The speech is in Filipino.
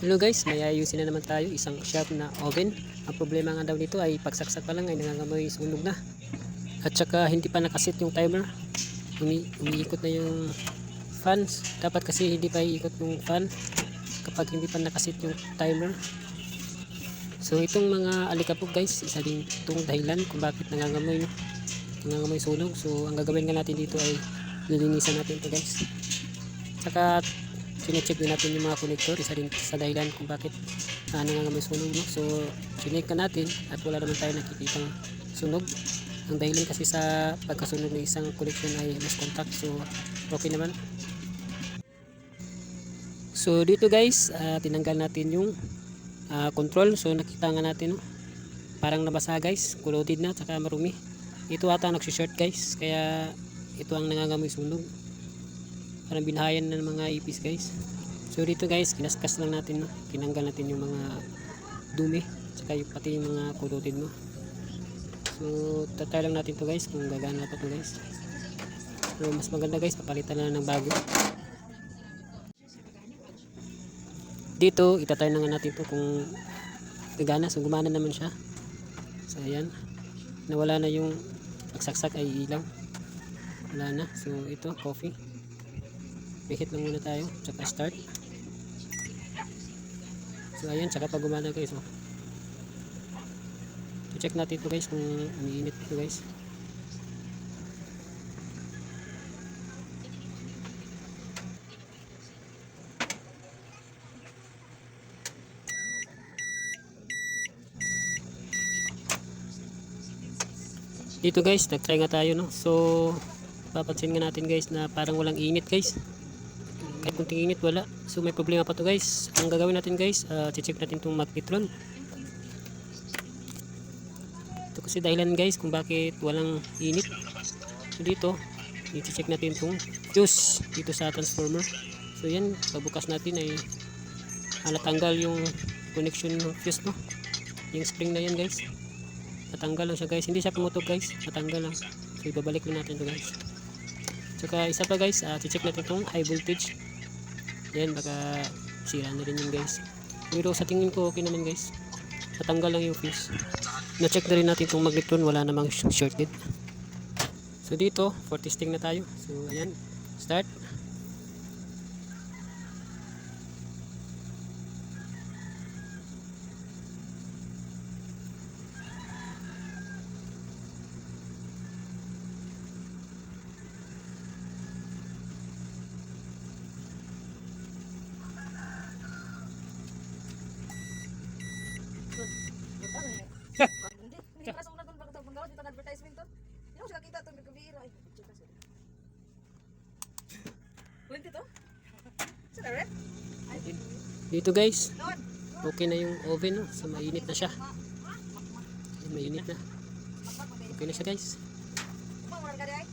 Hello guys, may ayusin na naman tayo, isang sharp na oven. Ang problema nga daw nito ay pagsaksak pa lang ay nangangamoy sunog na. At saka hindi pa nakasit yung timer. Umiikot na yung fans. Dapat kasi hindi pa iikot yung fan kapag hindi pa nakasit yung timer. So itong mga alikabok guys, isa din itong dahilan kung bakit nangangamoy sunog. So ang gagawin nga natin dito ay lilinisan natin ito guys. Saka sinecheck din natin yung mga connector, isa din sa dahilan kung bakit nangangamoy sunog, no? So chinek na natin at wala naman tayo nakikitang sunog. Ang dahilan kasi sa pagkasunog ng isang connection ay lost contact, so okay naman. So dito guys, tinanggal natin yung control. So nakita nga natin, no? Parang nabasa guys, corroded na, saka marumi. Ito ata nagsishort guys, kaya ito ang nangangamoy sunog. Parang binahayan ng mga ipis guys. So dito guys, kinaskas lang natin, no? Tinanggal natin yung mga dumi, saka yung pati yung mga corroded, no? So tatry lang natin to guys kung gagana pa to guys. So mas maganda guys, papalitan na ng bago. Dito itatry na nga natin to kung gagana. So gumana naman siya. So ayan, nawala na yung pagsaksak ay ilaw, wala na. So ito coffee, pihit lang muna tayo, tsaka start. So ayan, tsaka pag gumana guys, oh. Check natin ito guys kung umiinit ito guys. Dito guys, nag-try nga tayo, no? So papansin nga natin guys na parang walang init guys. Kahit kunting init wala. So may problema pa to guys. Ang gagawin natin guys, check natin itong magnetron. Ito kasi dahilan guys kung bakit walang init. So dito i-check natin itong fuse dito sa transformer. So yan, pagbukas natin ay natanggal yung connection ng fuse, no? Yung spring na yan guys, natanggal lang siya guys. Hindi siya pumutok guys, natanggal lang. So ibabalik lang natin ito guys. Tsaka isa pa guys, check natin itong high voltage. Yan, baka sira na rin yun guys. Pero sa tingin ko okay naman guys, natanggal lang yung fuse. Na-check na rin natin itong magnetron, wala namang shorted. So dito, for testing na tayo. So ayan, start. Hindi ka sa unang pagkakagawa dito ng advertisement to. Hindi mo siya nakita itong nagkabira. Ay, chika siya. Kulit ito? Saan na rin? Dito guys, okay na yung oven, no? So mainit na siya. Mainit na. Okay na siya guys. Kumang ka di ay?